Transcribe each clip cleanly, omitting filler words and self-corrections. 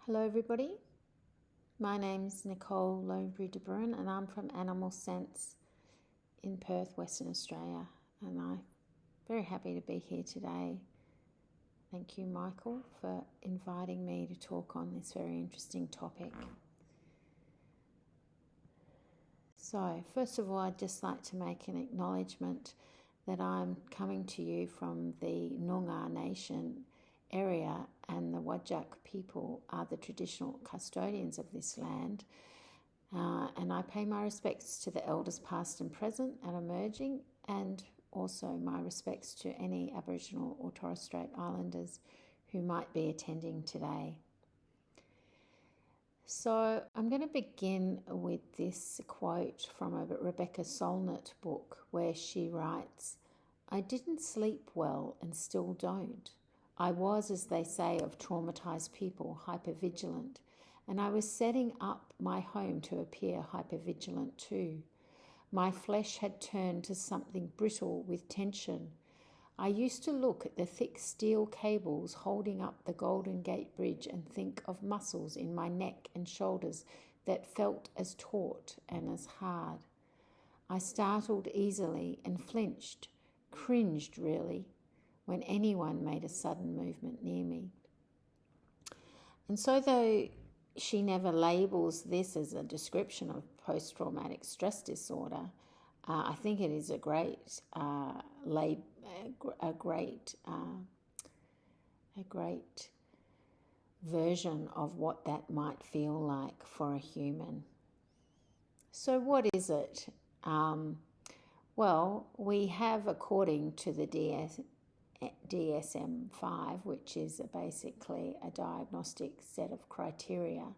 Hello everybody, my name's Nicole Lonebury de Bruin and I'm from Animal Sense in Perth, Western Australia, and I'm very happy to be here today. Thank you, Michael, for inviting me to talk on this very interesting topic. So first of all, I'd just like to make an acknowledgement that I'm coming to you from the Noongar Nation area, and the Whadjuk people are the traditional custodians of this land. And I pay my respects to the elders past and present and emerging, and also my respects to any Aboriginal or Torres Strait Islanders who might be attending today. So I'm going to begin with this quote from a Rebecca Solnit book where she writes, "I didn't sleep well and still don't. I was, as they say of traumatized people, hypervigilant, and I was setting up my home to appear hypervigilant too. My flesh had turned to something brittle with tension. I used to look at the thick steel cables holding up the Golden Gate Bridge and think of muscles in my neck and shoulders that felt as taut and as hard. I startled easily and flinched, cringed really, when anyone made a sudden movement near me." And so though she never labels this as a description of post-traumatic stress disorder, I think it is a great version of what that might feel like for a human. So what is it? Well, we have, according to the DSM-5, which is basically a diagnostic set of criteria,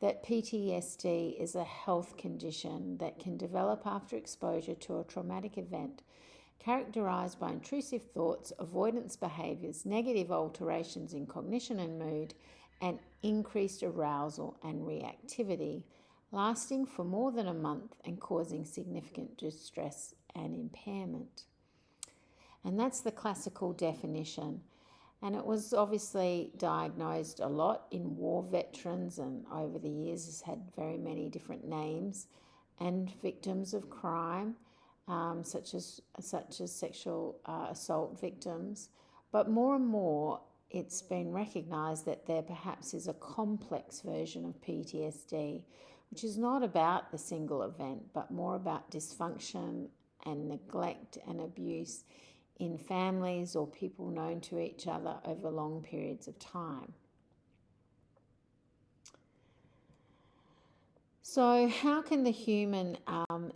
that PTSD is a health condition that can develop after exposure to a traumatic event characterized by intrusive thoughts, avoidance behaviors, negative alterations in cognition and mood, and increased arousal and reactivity, lasting for more than a month and causing significant distress and impairment. And that's the classical definition. And it was obviously diagnosed a lot in war veterans, and over the years has had very many different names, and victims of crime, such as sexual assault victims. But more and more, it's been recognised that there perhaps is a complex version of PTSD, which is not about the single event, but more about dysfunction and neglect and abuse in families or people known to each other over long periods of time. So how can the human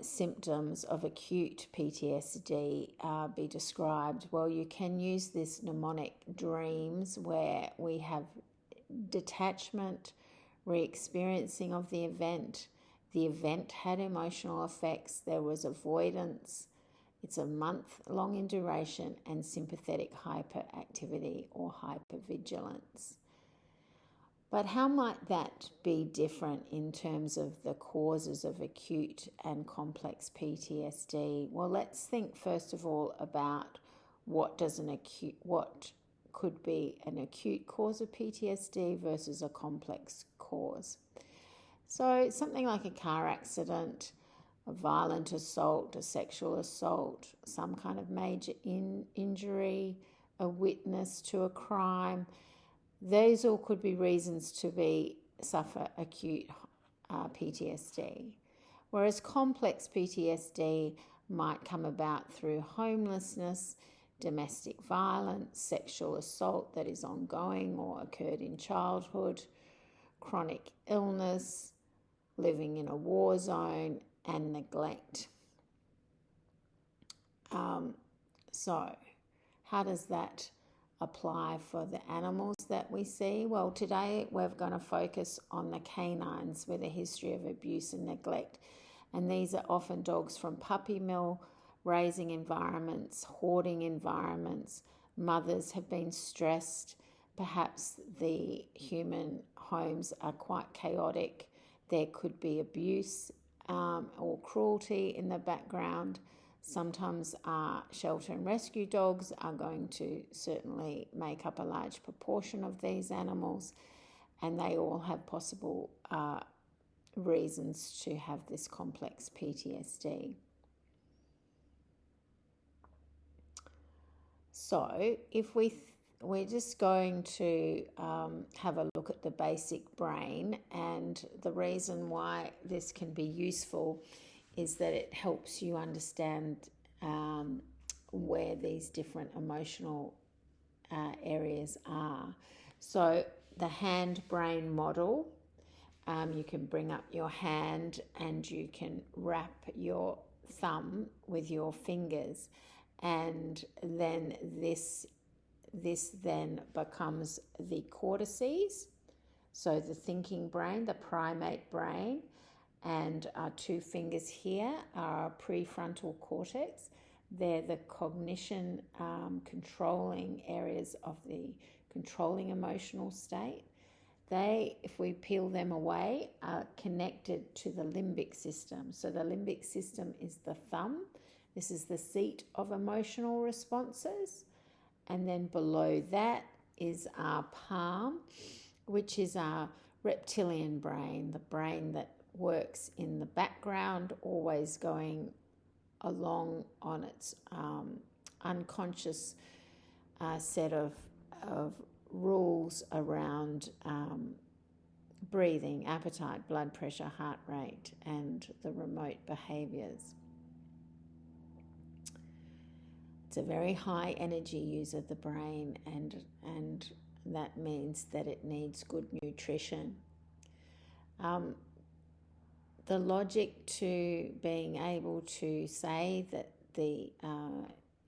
symptoms of acute PTSD be described? Well, you can use this mnemonic dreams, where we have detachment, re-experiencing of the event had emotional effects, there was avoidance, it's a month long in duration, and sympathetic hyperactivity or hypervigilance. But how might that be different in terms of the causes of acute and complex PTSD? Well, let's think first of all about what could be an acute cause of PTSD versus a complex cause. So something like a car accident, a violent assault, a sexual assault, some kind of major injury, a witness to a crime, those all could be reasons to suffer acute PTSD. Whereas complex PTSD might come about through homelessness, domestic violence, sexual assault that is ongoing or occurred in childhood, chronic illness, living in a war zone, and neglect. So how does that apply for the animals that we see? Well, today we're going to focus on the canines with a history of abuse and neglect. And these are often dogs from puppy mill raising environments, hoarding environments. Mothers have been stressed. Perhaps the human homes are quite chaotic. There could be abuse or cruelty in the background. Sometimes shelter and rescue dogs are going to certainly make up a large proportion of these animals. and they all have possible reasons to have this complex PTSD. So if we're just going to have a look at the basic brain, and the reason why this can be useful is that it helps you understand where these different emotional areas are. So the hand-brain model, you can bring up your hand and you can wrap your thumb with your fingers, and then this then becomes the cortices, so the thinking brain, the primate brain, and our two fingers here are our prefrontal cortex. They're the cognition controlling areas of the controlling emotional state. They, if we peel them away, are connected to the limbic system. So the limbic system is the thumb. This is the seat of emotional responses. And then below that is our palm, which is our reptilian brain, the brain that works in the background, always going along on its unconscious set of rules around breathing, appetite, blood pressure, heart rate, and the remote behaviours. It's a very high energy user, the brain, and that means that it needs good nutrition. The logic to being able to say that the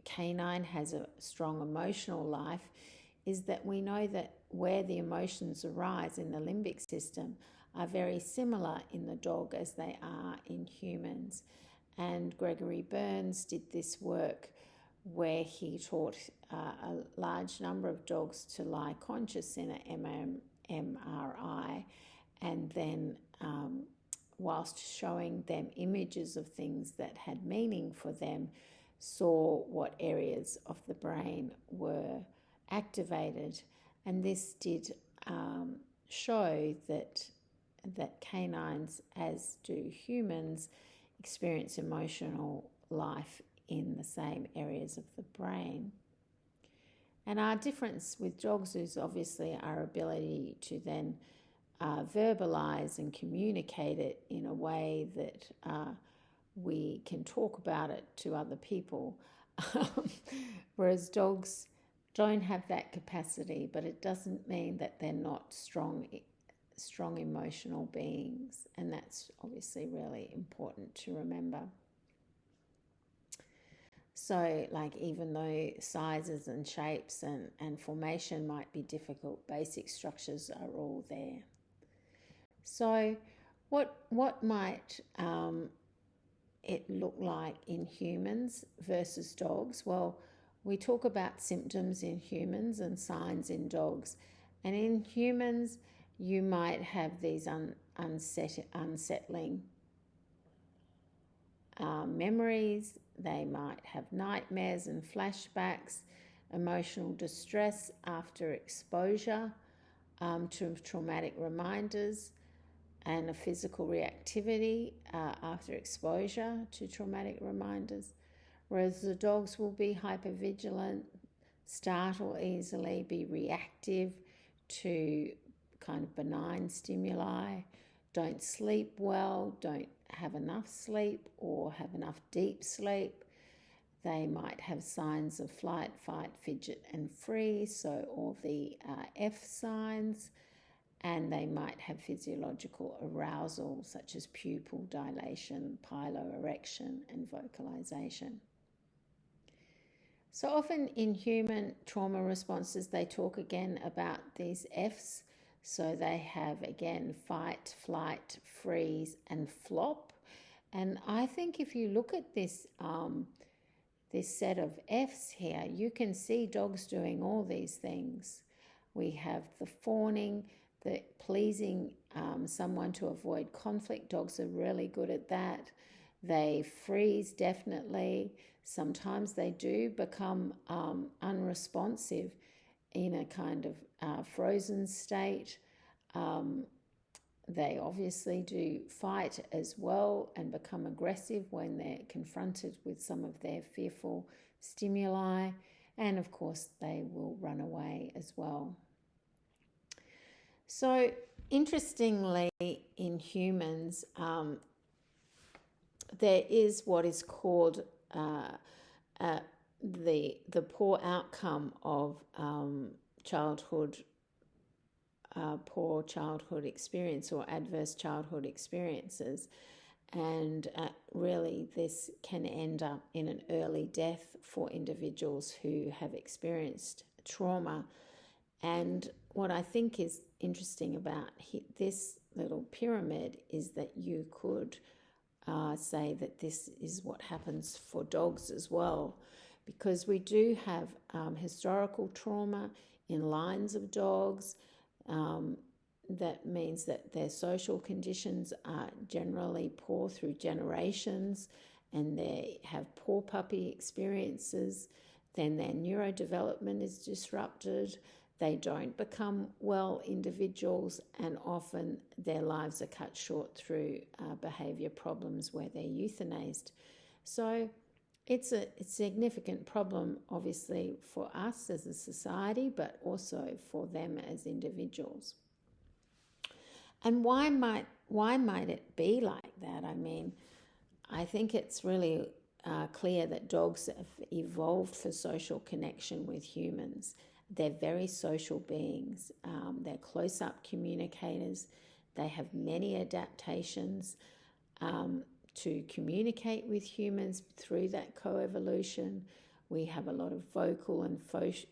canine has a strong emotional life is that we know that where the emotions arise in the limbic system are very similar in the dog as they are in humans. And Gregory Burns did this work where he taught a large number of dogs to lie conscious in an MRI, and then whilst showing them images of things that had meaning for them, saw what areas of the brain were activated. And this did show that canines, as do humans, experience emotional life in the same areas of the brain. And our difference with dogs is obviously our ability to then verbalize and communicate it in a way that we can talk about it to other people. Whereas dogs don't have that capacity, but it doesn't mean that they're not strong emotional beings, and that's obviously really important to remember. So, like, even though sizes and shapes and formation might be difficult, basic structures are all there. So what might it look like in humans versus dogs? Well, we talk about symptoms in humans and signs in dogs. And in humans, you might have these unsettling memories. They might have nightmares and flashbacks, emotional distress after exposure to traumatic reminders, and a physical reactivity after exposure to traumatic reminders. Whereas the dogs will be hypervigilant, startle easily, be reactive to kind of benign stimuli, don't sleep well, don't have enough sleep or have enough deep sleep. They might have signs of flight, fight, fidget and freeze, so all the F signs, and they might have physiological arousal such as pupil dilation, piloerection and vocalization. So often in human trauma responses, they talk again about these Fs. So they have, again, fight, flight, freeze, and flop. And I think if you look at this set of Fs here, you can see dogs doing all these things. We have the fawning, the pleasing someone to avoid conflict. Dogs are really good at that. They freeze, definitely. Sometimes they do become unresponsive in a kind of frozen state. They obviously do fight as well and become aggressive when they're confronted with some of their fearful stimuli. And of course, they will run away as well. So, interestingly, in humans, there is what is called the poor outcome of poor childhood experience or adverse childhood experiences. And really, this can end up in an early death for individuals who have experienced trauma. And what I think is interesting about this little pyramid is that you could say that this is what happens for dogs as well, because we do have historical trauma in lines of dogs. That means that their social conditions are generally poor through generations, and they have poor puppy experiences. Then their neurodevelopment is disrupted. They don't become well individuals, and often their lives are cut short through behaviour problems where they're euthanized. So it's a significant problem, obviously, for us as a society, but also for them as individuals. And why might it be like that? I mean, I think it's really clear that dogs have evolved for social connection with humans. They're very social beings. They're close-up communicators. They have many adaptations to communicate with humans through that coevolution. We have a lot of vocal and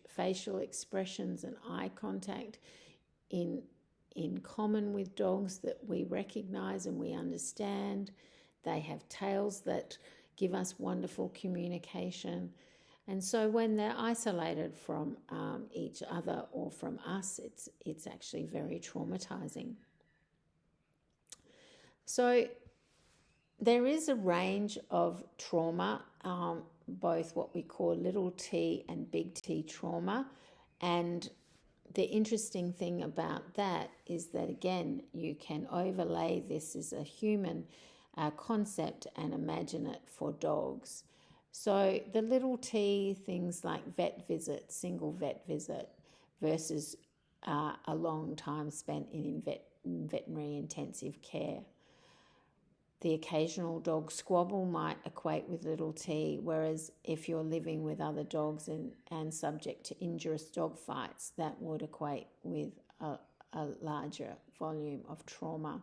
facial expressions and eye contact in common with dogs that we recognize and we understand. They have tails that give us wonderful communication. And so when they're isolated from each other or from us, it's actually very traumatizing. So there is a range of trauma, both what we call little t and big T trauma. And the interesting thing about that is that, again, you can overlay this as a human concept and imagine it for dogs. So the little t, things like vet visit, single vet visit, versus a long time spent in veterinary intensive care. The occasional dog squabble might equate with little t, whereas if you're living with other dogs and subject to injurious dog fights, that would equate with a larger volume of trauma.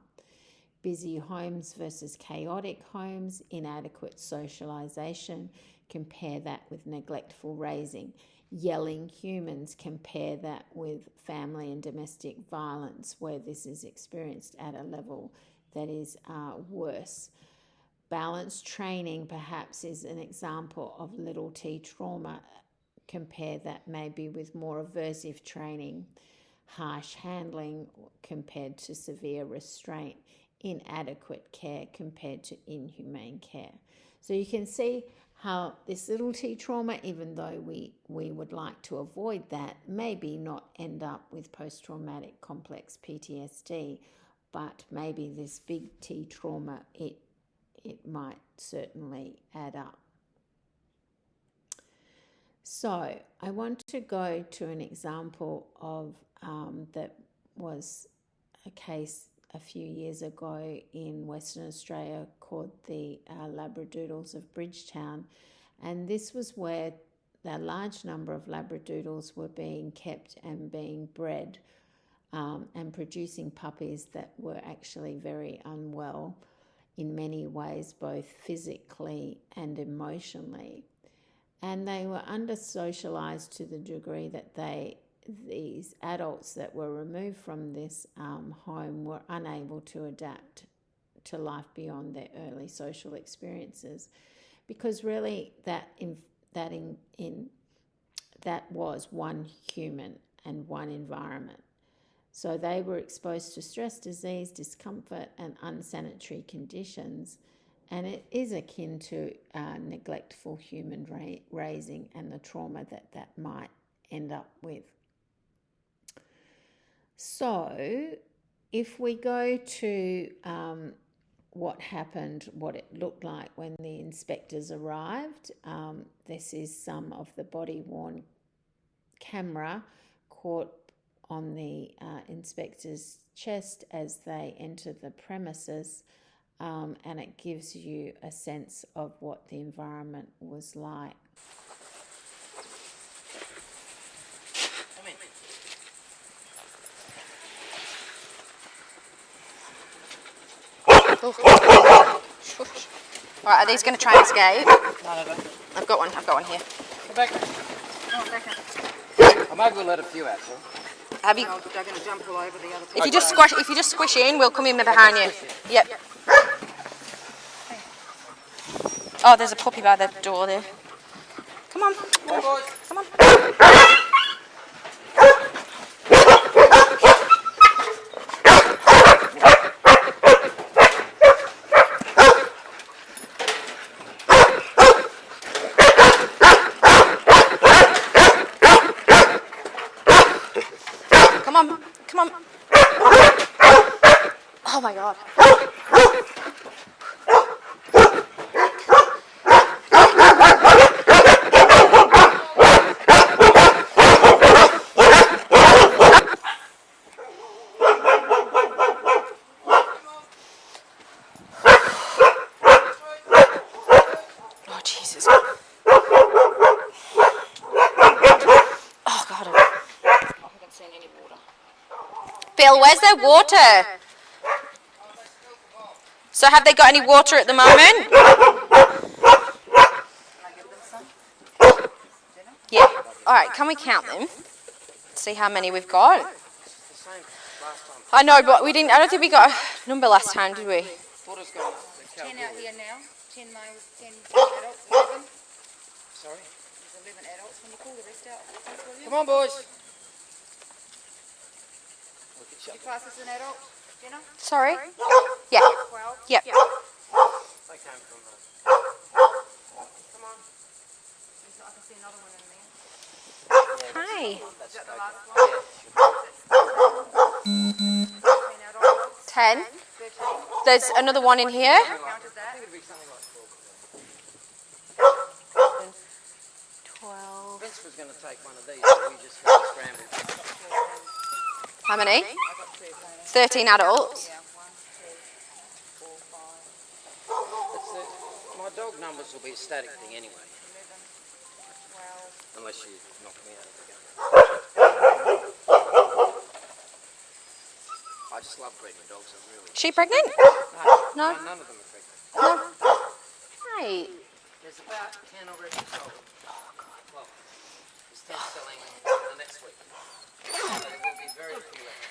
Busy homes versus chaotic homes, inadequate socialization, compare that with neglectful raising. Yelling humans, compare that with family and domestic violence, where this is experienced at a level that is worse. Balanced training perhaps is an example of little t trauma. Compare that maybe with more aversive training. Harsh handling compared to severe restraint. Inadequate care compared to inhumane care. So you can see how this little t trauma, even though we would like to avoid that, maybe not end up with post-traumatic complex PTSD, but maybe this big T trauma, it might certainly add up. So I want to go to an example of that was a case a few years ago in Western Australia called the Labradoodles of Bridgetown. And this was where a large number of Labradoodles were being kept and being bred and producing puppies that were actually very unwell in many ways, both physically and emotionally. And they were under-socialized to the degree that these adults that were removed from this home were unable to adapt to life beyond their early social experiences, because really that was one human and one environment. So they were exposed to stress, disease, discomfort, and unsanitary conditions, and it is akin to neglectful human raising and the trauma that might end up with. So If we go to what happened, what it looked like when the inspectors arrived, this is some of the body-worn camera caught on the inspector's chest as they enter the premises, and it gives you a sense of what the environment was like. Alright, are these going to try and escape? No. I've got one here. Go back. I might as well let a few out, sir. Have you? They're going to jump all over the other. If you just squish in, we'll come in behind you. Yep. Oh, there's a puppy by the door there. Come on. Come on. Come on. Oh my God. Oh Jesus. Oh God. I haven't seen any water. Bill, where's their water? So have they got any water at the moment? Yeah. Alright, can we count them? See how many we've got? I know, but I don't think we got a number last time, did we? 10 out here now. 10 males, 10 adults, 11. Sorry? There's 11 adults. When you call the rest out, Come on, boys. you class as an adult, Jenna? Sorry? Yeah. 12. Yep. They came from Come on. I can see another one in there. Hi. Is that the last one? 13 adults. 10. 13. There's another one in here. Counted that. 12. Vince was going to take one of these, but we just had to scramble. How many? I got 13. 13 adults. Yeah, 1, 2, 4, 5, My dog numbers will be a static thing anyway, 11, 12. unless you knock me out of the game. I just love breeding dogs, I really. She pregnant? No. None of them are pregnant. Hey. There's about 10 already sold. Oh, God. Well, there's 10 selling in the next week. So there will be very few left.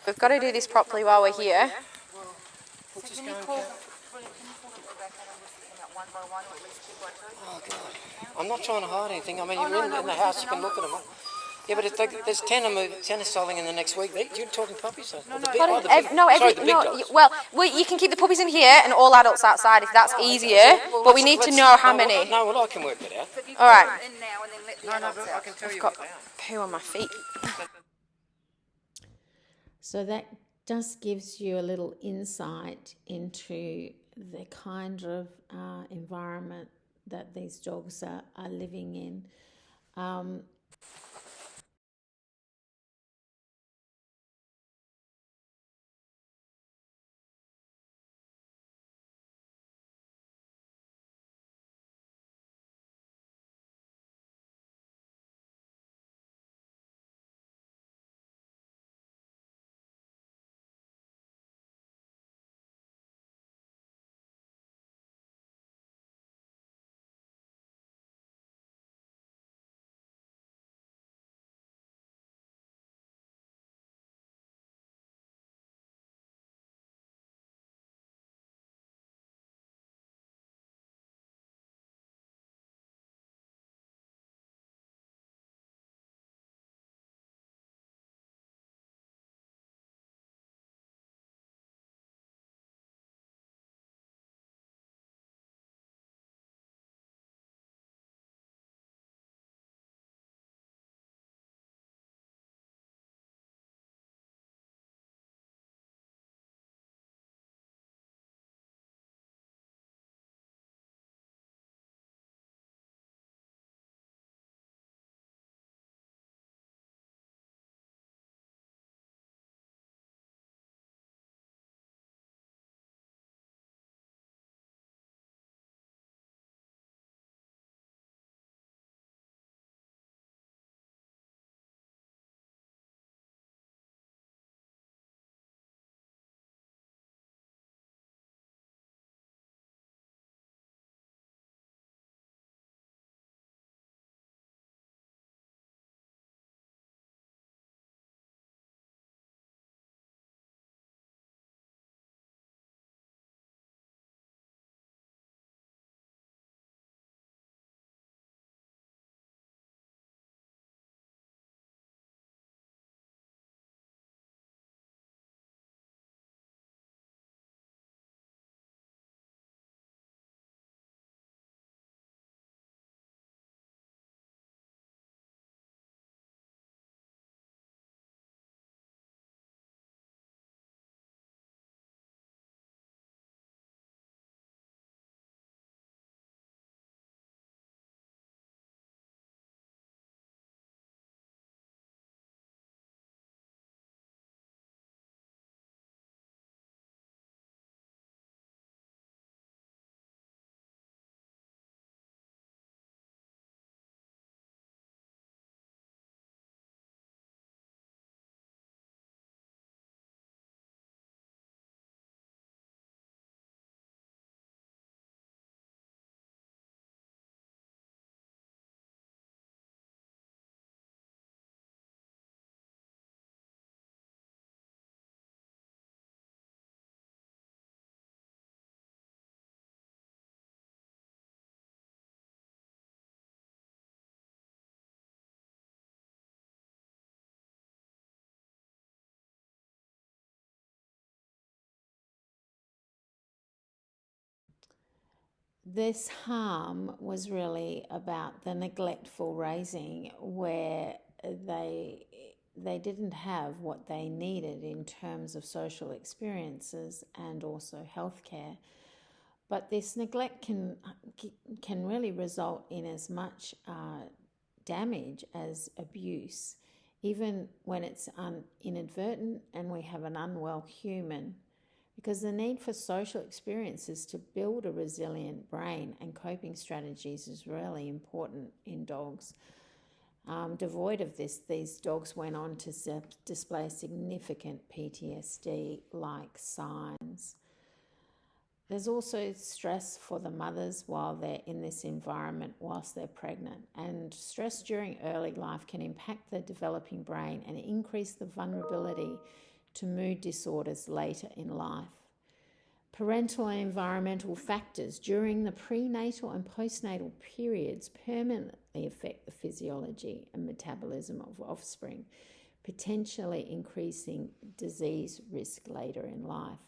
We've got to do this properly while we're here. We'll just Can go you and call count. the back and we'll see them out one by one, or at least 2 by 2? Oh, God. I'm not trying to hide anything. I mean, you're in the house, you can look at them. Yeah, but if there's 10 of them, 10 are selling in the next week. You're talking puppies, so. No, you can keep the puppies in here and all adults outside if that's easier. But we need to know how many. No, well, I can work that out. So if you All right. call them in now and then let the adults but I out. can tell you Got what they are. poo on my feet. So that just gives you a little insight into the kind of environment that these dogs are living in. this harm was really about the neglectful raising, where they didn't have what they needed in terms of social experiences and also healthcare. But this neglect can really result in as much damage as abuse, even when it's inadvertent and we have an unwell human, because the need for social experiences to build a resilient brain and coping strategies is really important in dogs. Devoid of this, these dogs went on to display significant PTSD-like signs. There's also stress for the mothers while they're in this environment whilst they're pregnant. And stress during early life can impact the developing brain and increase the vulnerability to mood disorders later in life. Parental and environmental factors during the prenatal and postnatal periods permanently affect the physiology and metabolism of offspring, potentially increasing disease risk later in life.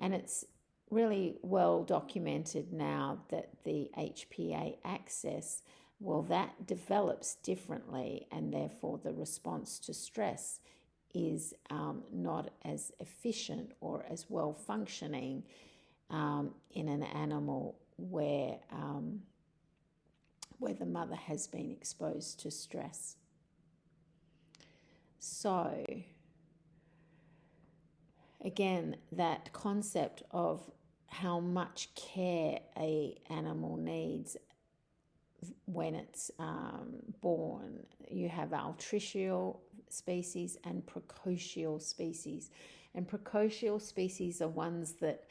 And it's really well documented now that the HPA axis, well, that develops differently, and therefore the response to stress is not as efficient or as well functioning in an animal where the mother has been exposed to stress. So again, that concept of how much care an animal needs when it's born. You have altricial species and precocial species. And precocial species are ones that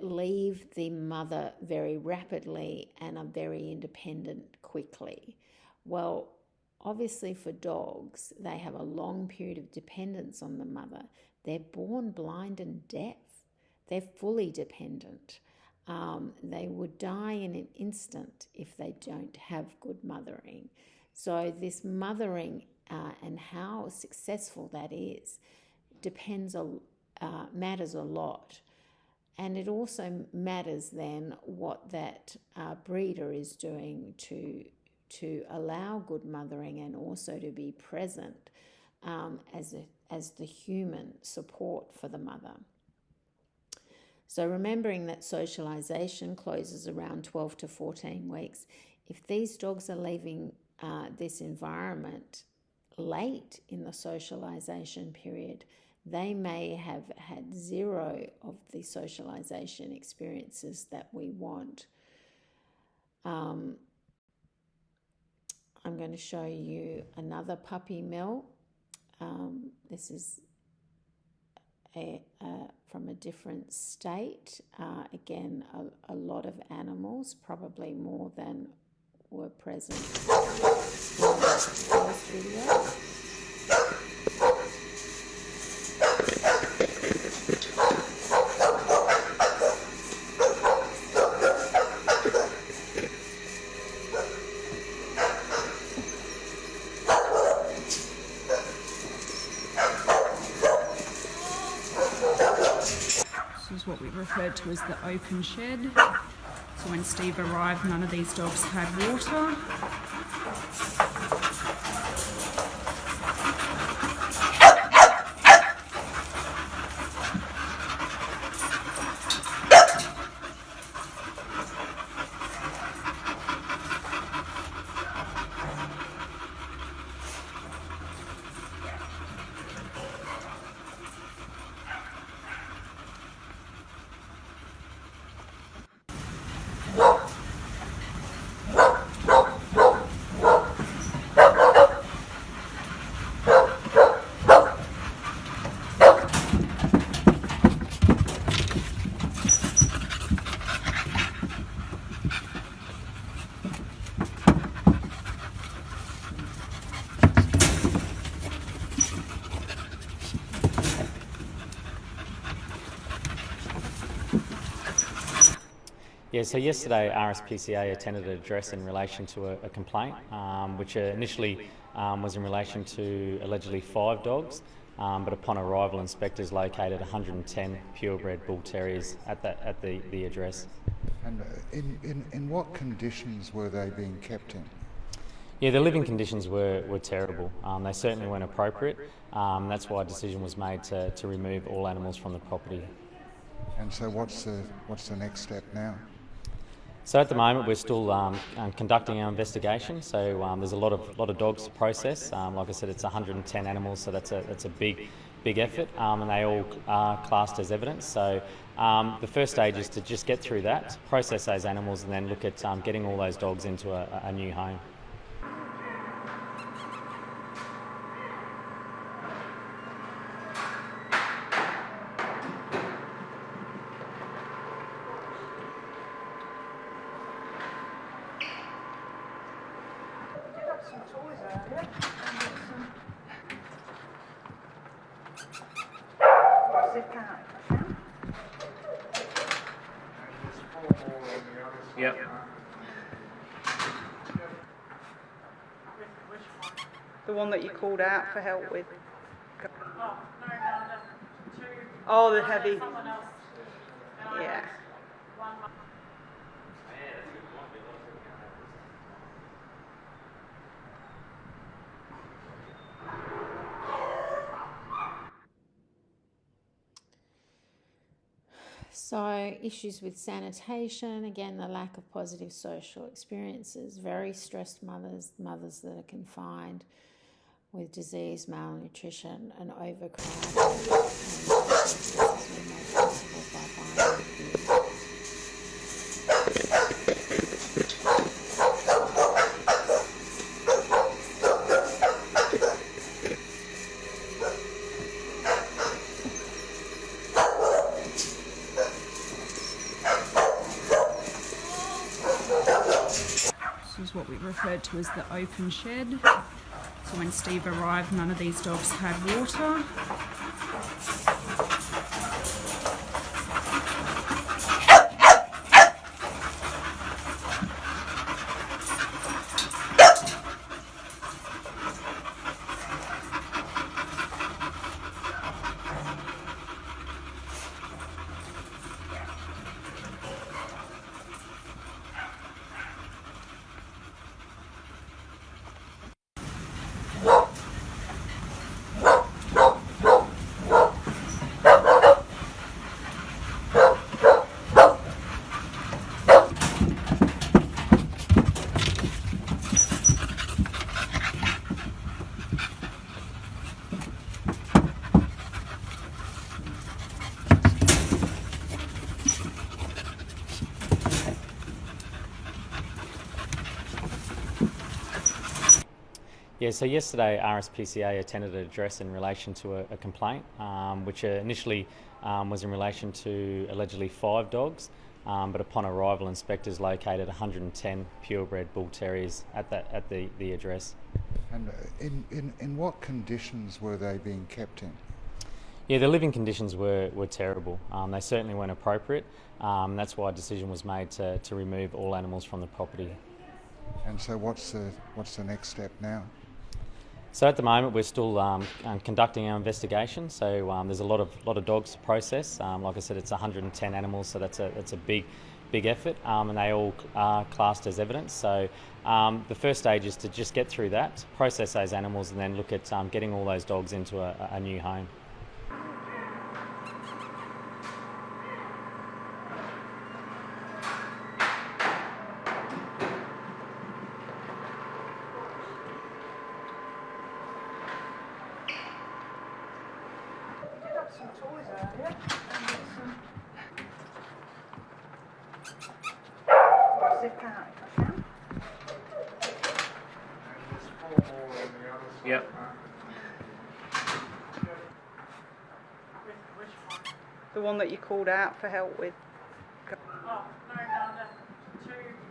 leave the mother very rapidly and are very independent quickly. Well, obviously for dogs, they have a long period of dependence on the mother. They're born blind and deaf. They're fully dependent. They would die in an instant if they don't have good mothering. So this mothering and how successful that is matters a lot. And it also matters then what that breeder is doing to allow good mothering and also to be present as the human support for the mother. So remembering that socialization closes around 12 to 14 weeks, if these dogs are leaving this environment late in the socialization period, they may have had zero of the socialization experiences that we want. I'm going to show you another puppy mill. This is from a different state. Again, a lot of animals, probably more than were present in the first video. This is what we referred to as the open shed. So when Steve arrived, none of these dogs had water. Yeah, so yesterday RSPCA attended an address in relation to a complaint, which initially was in relation to allegedly 5 dogs but upon arrival, inspectors located 110 purebred bull terriers at the address. And in what conditions were they being kept in? Yeah, the living conditions were terrible. They certainly weren't appropriate. That's why a decision was made to remove all animals from the property. And so what's the next step now? So at the moment we're still conducting our investigation. So there's a lot of dogs to process. Like I said, it's 110 animals, so that's a big effort, and they all are classed as evidence. So the first stage is to just get through that, process those animals, and then look at getting all those dogs into a new home. Yep. The one that you called out for help with? Oh, the heavy. Yeah. So issues with sanitation, again, the lack of positive social experiences, very stressed mothers that are confined with disease, malnutrition and overcrowding. And this has been made possible by buying the This is what we referred to as the open shed. So when Steve arrived, none of these dogs had water. Yeah, so yesterday RSPCA attended an address in relation to a complaint, which initially was in relation to allegedly 5 dogs, but upon arrival inspectors located 110 purebred bull terriers at the address. And in what conditions were they being kept in? Yeah, the living conditions were terrible. They certainly weren't appropriate. That's why a decision was made to remove all animals from the property. And so what's the next step now? So at the moment we're still conducting our investigation. So there's a lot of dogs to process. Like I said, it's 110 animals, so that's a big effort, and they all are classed as evidence. So the first stage is to just get through that, process those animals, and then look at getting all those dogs into a new home. Yep. The one that you called out for help with?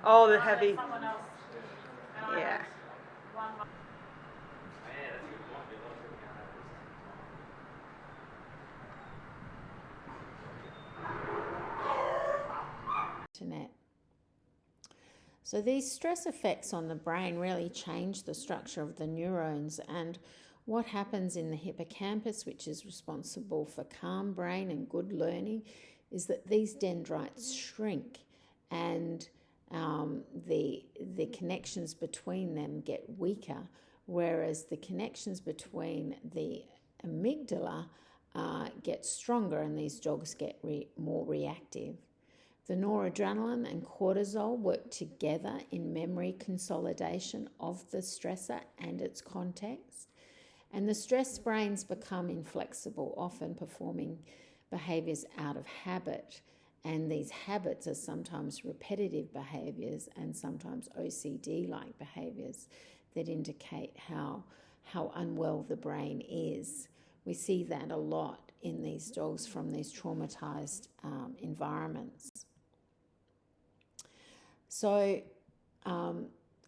Oh, the heavy. Yeah. internet. So these stress effects on the brain really change the structure of the neurons, and what happens in the hippocampus, which is responsible for calm brain and good learning, is that these dendrites shrink, and the connections between them get weaker, whereas the connections between the amygdala get stronger, and these dogs get more reactive. The noradrenaline and cortisol work together in memory consolidation of the stressor and its context, and the stressed brains become inflexible, often performing behaviours out of habit, and these habits are sometimes repetitive behaviours and sometimes OCD-like behaviours that indicate how unwell the brain is. We see that a lot in these dogs from these traumatised environments. So,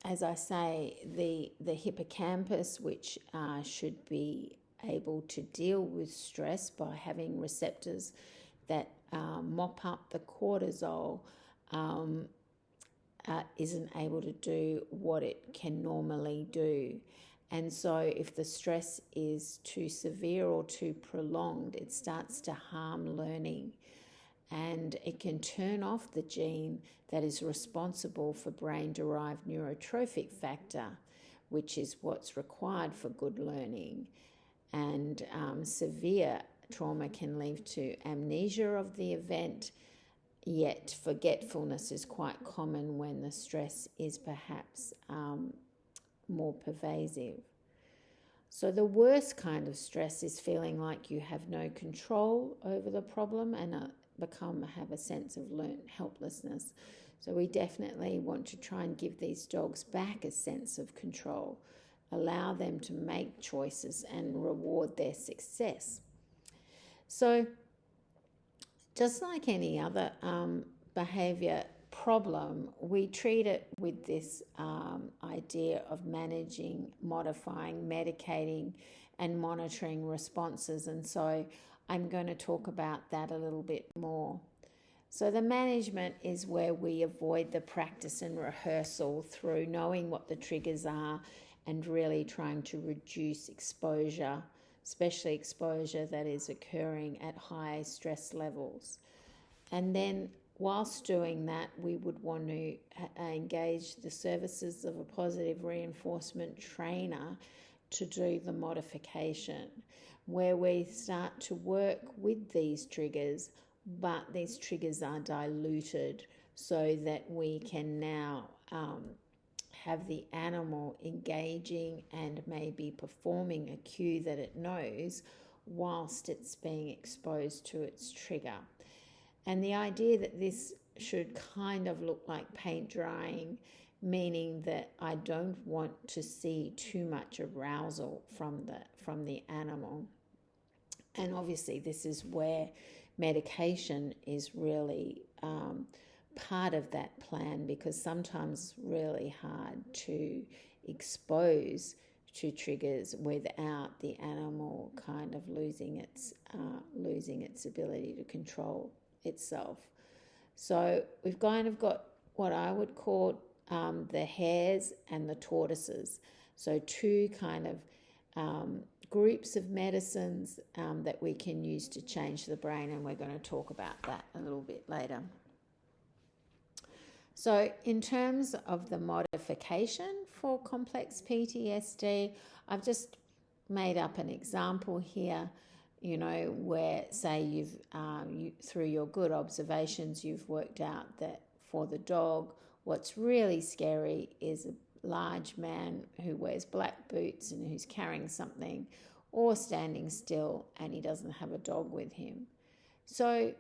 as I say, the hippocampus, which should be able to deal with stress by having receptors that mop up the cortisol, isn't able to do what it can normally do. And so if the stress is too severe or too prolonged, it starts to harm learning, and it can turn off the gene that is responsible for brain-derived neurotrophic factor, which is what's required for good learning. And severe trauma can lead to amnesia of the event, yet forgetfulness is quite common when the stress is perhaps more pervasive. So the worst kind of stress is feeling like you have no control over the problem and have a sense of learned helplessness. So we definitely want to try and give these dogs back a sense of control, allow them to make choices and reward their success. So just like any other behaviour problem, we treat it with this idea of managing, modifying, medicating and monitoring responses. And so I'm going to talk about that a little bit more. So the management is where we avoid the practice and rehearsal through knowing what the triggers are and really trying to reduce exposure, especially exposure that is occurring at high stress levels. And then whilst doing that, we would want to engage the services of a positive reinforcement trainer to do the modification, where we start to work with these triggers, but these triggers are diluted so that we can now have the animal engaging and maybe performing a cue that it knows whilst it's being exposed to its trigger. And the idea that this should kind of look like paint drying, meaning that I don't want to see too much arousal from the animal. And obviously this is where medication is really part of that plan, because sometimes it's really hard to expose to triggers without the animal kind of losing its ability to control itself. So we've kind of got what I would call the hares and the tortoises. So two kind of groups of medicines that we can use to change the brain, and we're going to talk about that a little bit later. So in terms of the modification for complex PTSD, I've just made up an example here, where say you've through your good observations, you've worked out that for the dog, what's really scary is a large man who wears black boots and who's carrying something or standing still, and he doesn't have a dog with him. So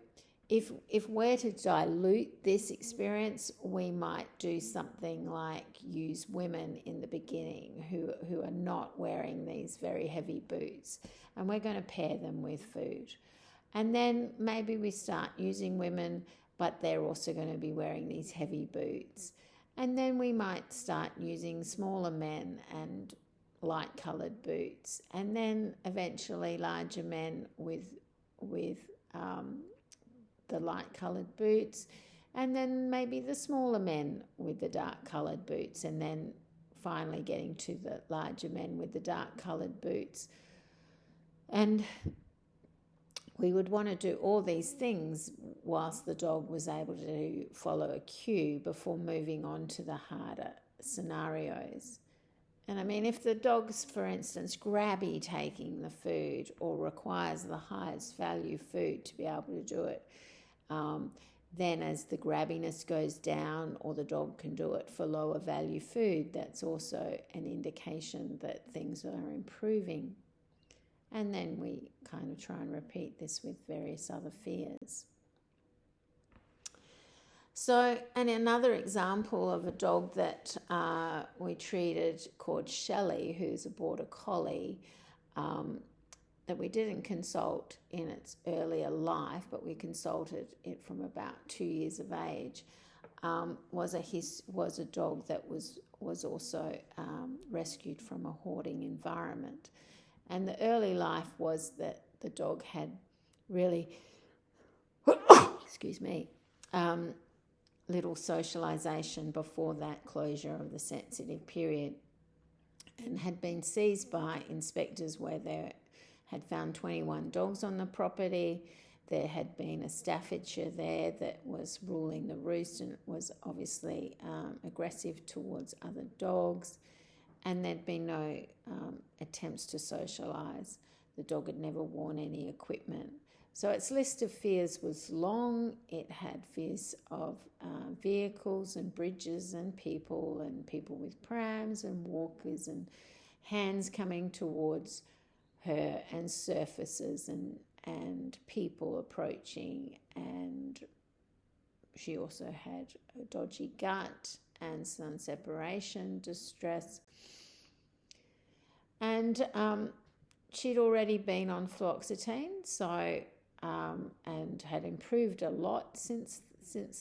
if we're to dilute this experience, we might do something like use women in the beginning who are not wearing these very heavy boots, and we're going to pair them with food. And then maybe we start using women, but they're also going to be wearing these heavy boots. And then we might start using smaller men and light coloured boots, and then eventually larger men with the light coloured boots, and then maybe the smaller men with the dark coloured boots, and then finally getting to the larger men with the dark coloured boots. And we would want to do all these things whilst the dog was able to follow a cue before moving on to the harder scenarios. And I mean, if the dog's, for instance, grabby taking the food or requires the highest value food to be able to do it, then as the grabbiness goes down, or the dog can do it for lower value food, that's also an indication that things are improving. And then we kind of try and repeat this with various other fears. So, and another example of a dog that we treated called Shelley, who's a border collie, that we didn't consult in its earlier life, but we consulted it from about 2 years of age, was a dog that was also rescued from a hoarding environment. And the early life was that the dog had really, excuse me, little socialisation before that closure of the sensitive period, and had been seized by inspectors where they had found 21 dogs on the property. There had been a Staffordshire there that was ruling the roost and was obviously aggressive towards other dogs, and there'd been no attempts to socialise. The dog had never worn any equipment. So its list of fears was long. It had fears of vehicles and bridges and people with prams and walkers and hands coming towards her and surfaces and people approaching. And she also had a dodgy gut and some separation distress. And she'd already been on fluoxetine, so and had improved a lot since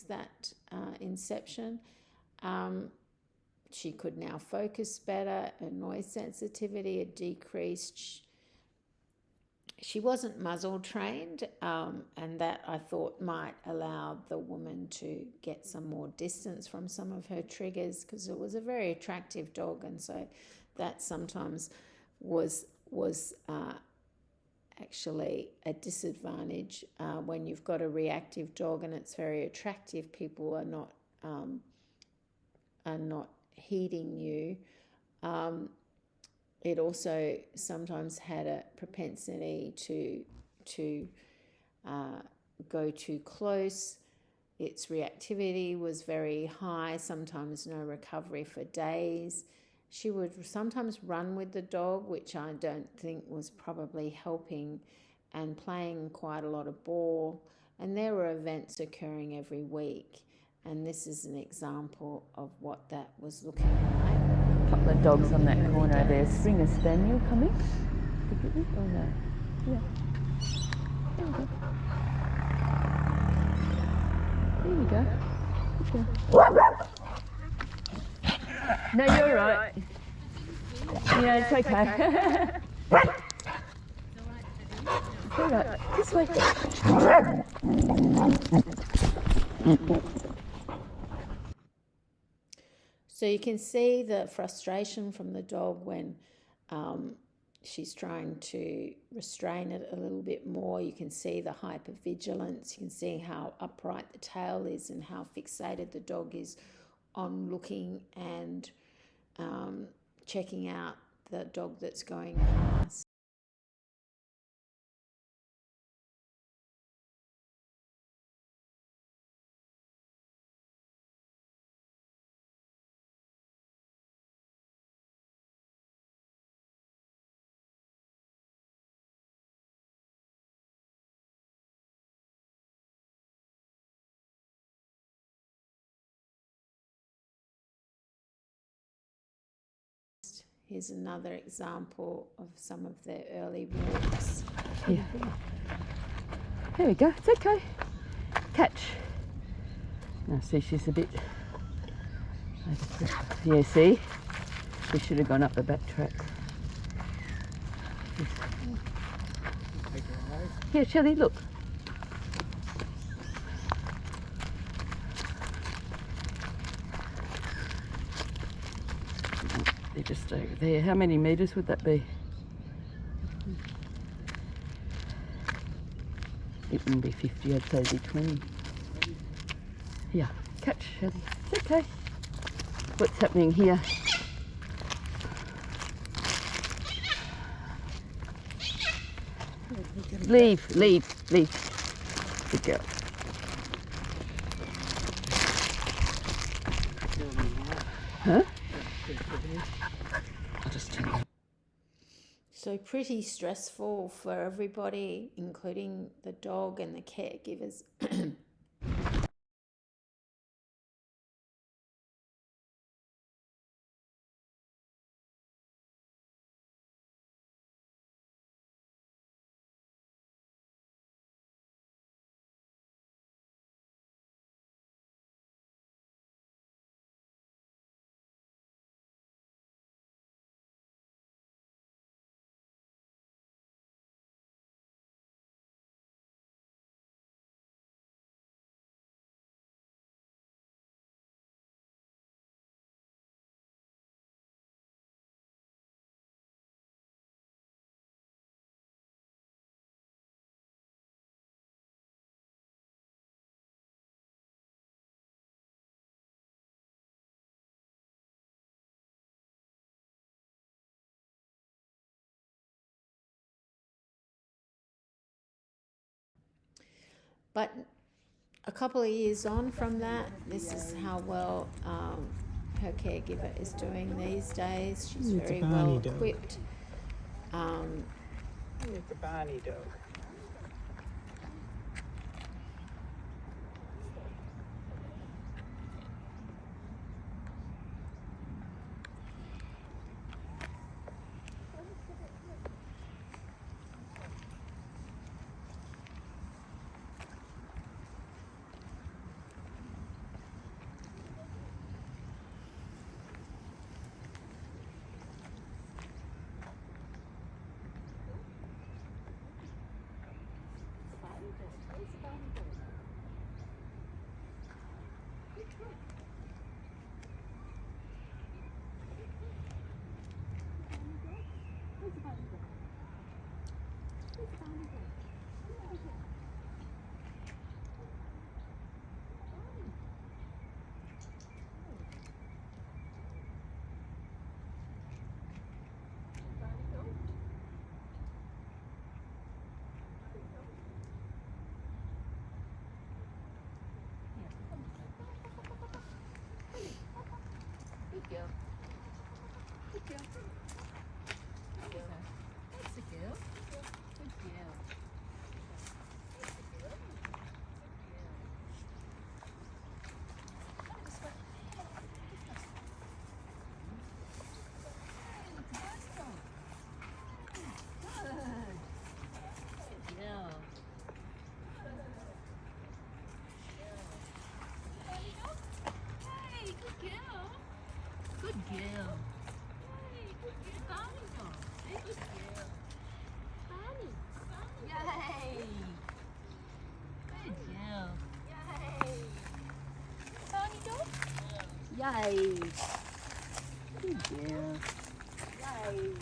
that inception. She could now focus better. Her noise sensitivity had decreased. She wasn't muzzle trained, and that I thought might allow the woman to get some more distance from some of her triggers, because it was a very attractive dog, and so that sometimes was actually a disadvantage when you've got a reactive dog and it's very attractive. People are not heeding you. It also sometimes had a propensity to go too close. Its reactivity was very high, sometimes no recovery for days. She would sometimes run with the dog, which I don't think was probably helping, and playing quite a lot of ball. And there were events occurring every week. And this is an example of what that was looking like. A couple of dogs on that corner there. Springer Spaniel coming. Oh no. Yeah. There you go. There you go. No, you're right. Yeah, it's okay. It's all right. This way. So you can see the frustration from the dog when she's trying to restrain it a little bit more. You can see the hypervigilance. You can see how upright the tail is and how fixated the dog is on looking and checking out the dog that's going past. Here's another example of some of their early walks. Yeah. There we go. It's okay. Catch. Now see, she's a bit. Yeah, see? She should have gone up the back track. Here, Shelley, look. They're just over there. How many metres would that be? It wouldn't be 50, I'd say it'd be 20. Yeah, catch, Shelley. It's okay. What's happening here? Leave. Good girl. Huh? I'll just turn it. So pretty stressful for everybody, including the dog and the caregivers. But a couple of years on from that, this is how well her caregiver is doing these days. She's very well equipped. It's a Barney dog. Yay! Good girl. Yay!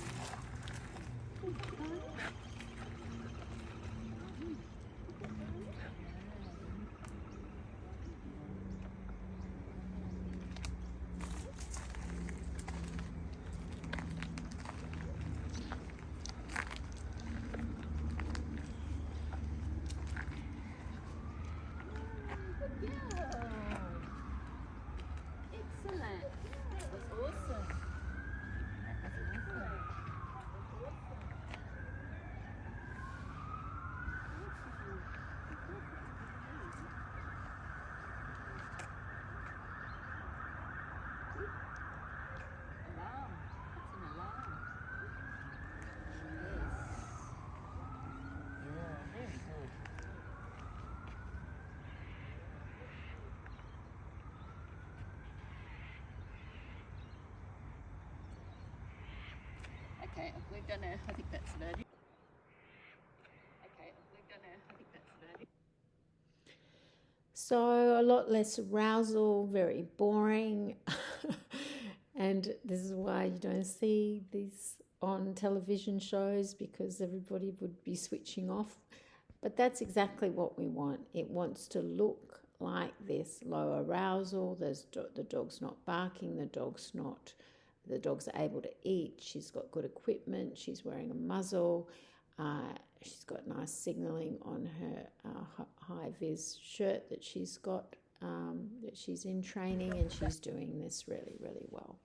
Okay, we've done I think that's about it. Okay, we've done I think that's about it. So a lot less arousal, very boring. And this is why you don't see these on television shows, because everybody would be switching off. But that's exactly what we want. It wants to look like this: low arousal, the dog's not barking, the dog's able to eat, she's got good equipment, she's wearing a muzzle, she's got nice signalling on her high-vis shirt that she's got, that she's in training, and she's doing this really, really well.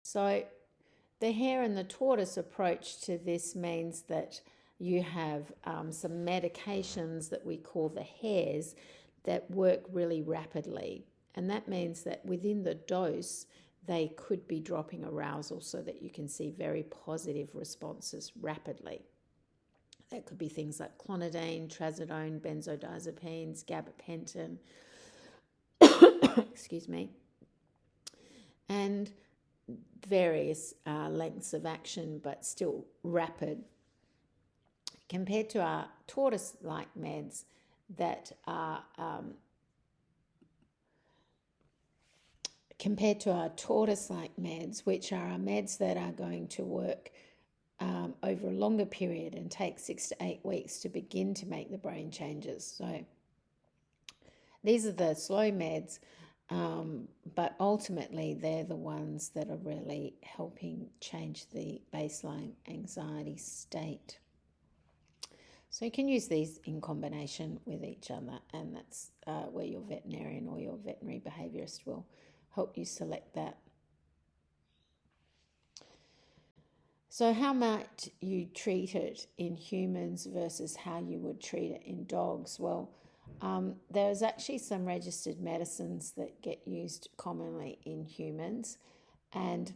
So the hare and the tortoise approach to this means that you have some medications that we call the hares that work really rapidly. And that means that within the dose, they could be dropping arousal so that you can see very positive responses rapidly. That could be things like clonidine, trazodone, benzodiazepines, gabapentin, excuse me, and various lengths of action, but still rapid, compared to our tortoise-like meds that are which are our meds that are going to work over a longer period and take 6 to 8 weeks to begin to make the brain changes. So these are the slow meds, but ultimately they're the ones that are really helping change the baseline anxiety state. So you can use these in combination with each other, and that's where your veterinarian or your veterinary behaviourist will help you select that. So how might you treat it in humans versus how you would treat it in dogs? Well, there's actually some registered medicines that get used commonly in humans, and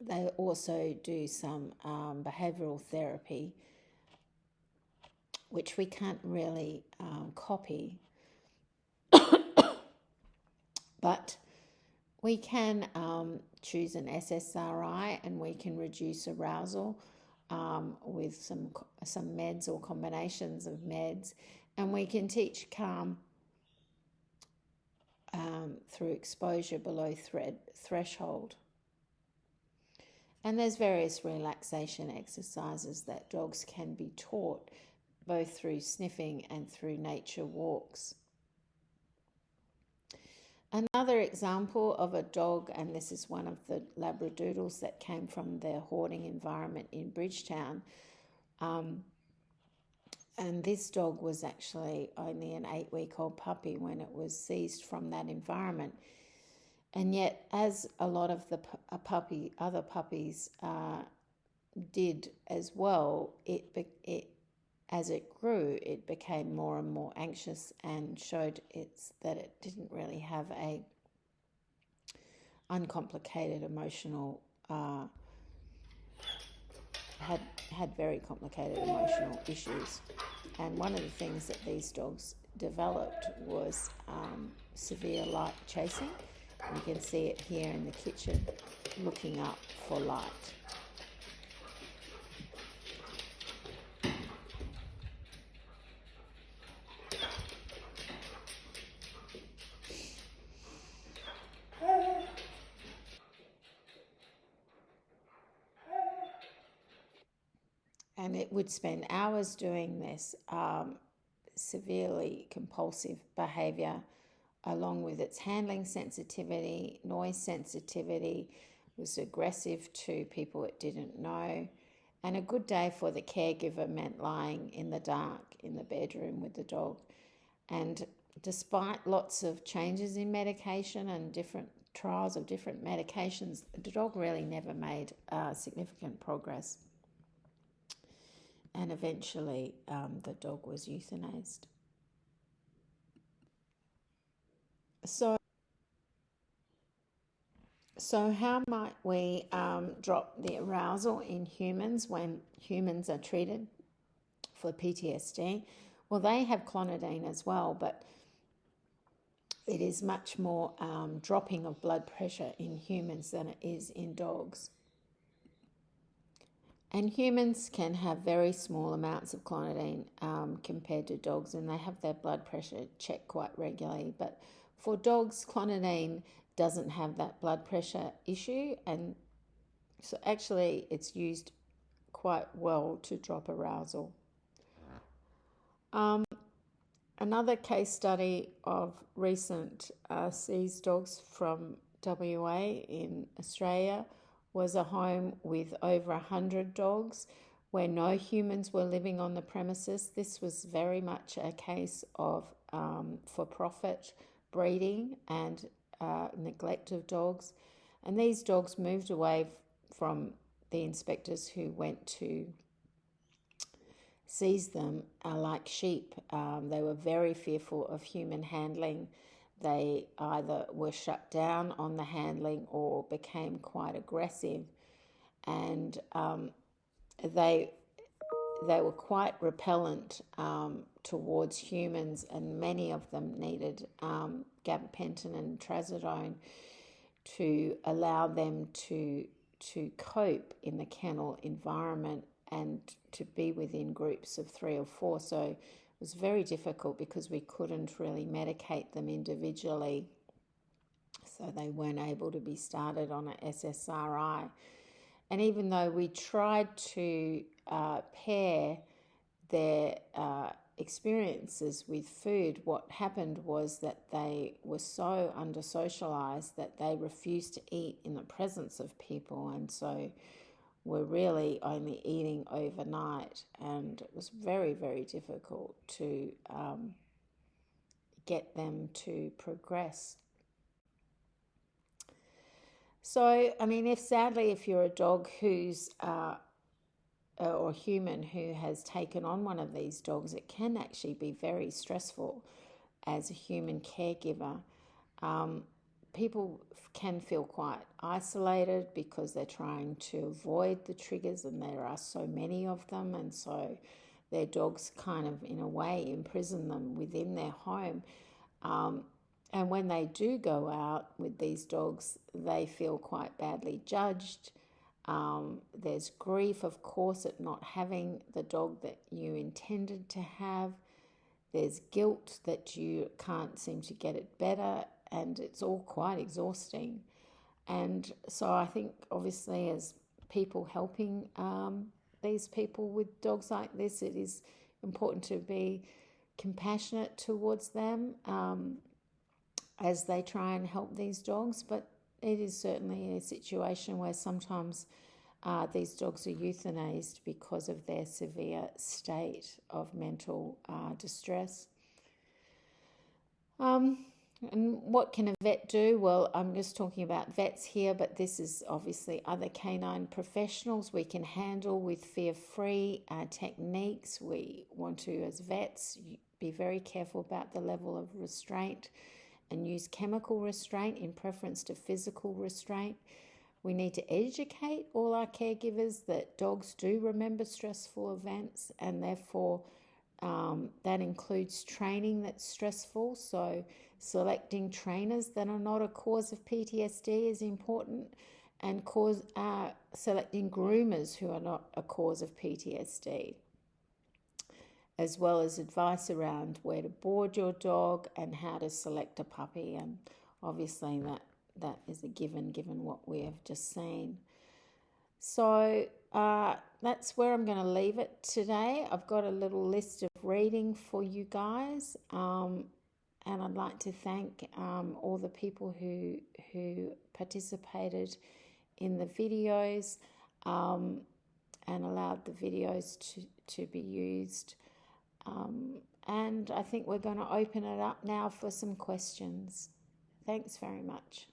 they also do some behavioural therapy, which we can't really copy, but we can choose an SSRI, and we can reduce arousal with some meds or combinations of meds, and we can teach calm through exposure below threshold. And there's various relaxation exercises that dogs can be taught, both through sniffing and through nature walks. Another example of a dog, and this is one of the Labradoodles that came from their hoarding environment in Bridgetown, and this dog was actually only an 8-week-old puppy when it was seized from that environment. And yet, as a lot of the other puppies did as well, as it grew, it became more and more anxious and showed that it didn't really have a uncomplicated emotional, had very complicated emotional issues. And one of the things that these dogs developed was severe light chasing. You can see it here in the kitchen, looking up for light. And it would spend hours doing this severely compulsive behaviour, along with its handling sensitivity, noise sensitivity, was aggressive to people it didn't know. And a good day for the caregiver meant lying in the dark in the bedroom with the dog. And despite lots of changes in medication and different trials of different medications, the dog really never made significant progress. And eventually the dog was euthanized. So how might we drop the arousal in humans when humans are treated for PTSD? Well, they have clonidine as well, but it is much more dropping of blood pressure in humans than it is in dogs. And humans can have very small amounts of clonidine compared to dogs, and they have their blood pressure checked quite regularly. But for dogs, clonidine doesn't have that blood pressure issue, and so actually it's used quite well to drop arousal. Another case study of recent seized dogs from WA in Australia was a home with over 100 dogs where no humans were living on the premises. This was very much a case of for-profit breeding and neglect of dogs. And these dogs moved away from the inspectors who went to seize them like sheep. They were very fearful of human handling. They either were shut down on the handling or became quite aggressive, and they were quite repellent towards humans, and many of them needed gabapentin and trazodone to allow them to cope in the kennel environment and to be within groups of 3 or 4. So it was very difficult because we couldn't really medicate them individually, so they weren't able to be started on an SSRI. And even though we tried to pair their experiences with food, what happened was that they were so under-socialized that they refused to eat in the presence of people, and so were really only eating overnight, and it was very, very difficult to get them to progress. So, I mean, if you're a dog who's or human who has taken on one of these dogs, it can actually be very stressful as a human caregiver. People can feel quite isolated because they're trying to avoid the triggers, and there are so many of them, and so their dogs kind of, in a way, imprison them within their home. And when they do go out with these dogs, they feel quite badly judged. There's grief, of course, at not having the dog that you intended to have. There's guilt that you can't seem to get it better, and it's all quite exhausting. And so I think, obviously, as people helping these people with dogs like this, it is important to be compassionate towards them as they try and help these dogs. But it is certainly a situation where sometimes these dogs are euthanized because of their severe state of mental distress. And what can a vet do? Well, I'm just talking about vets here, but this is obviously other canine professionals. We can handle with fear-free techniques. We want to, as vets, be very careful about the level of restraint and use chemical restraint in preference to physical restraint. We need to educate all our caregivers that dogs do remember stressful events, and therefore that includes training that's stressful. So selecting trainers that are not a cause of PTSD is important, and selecting groomers who are not a cause of PTSD, as well as advice around where to board your dog and how to select a puppy. And obviously that is a given what we have just seen. So that's where I'm going to leave it today. I've got a little list of reading for you guys, and I'd like to thank all the people who participated in the videos and allowed the videos to be used. And I think we're going to open it up now for some questions. Thanks very much.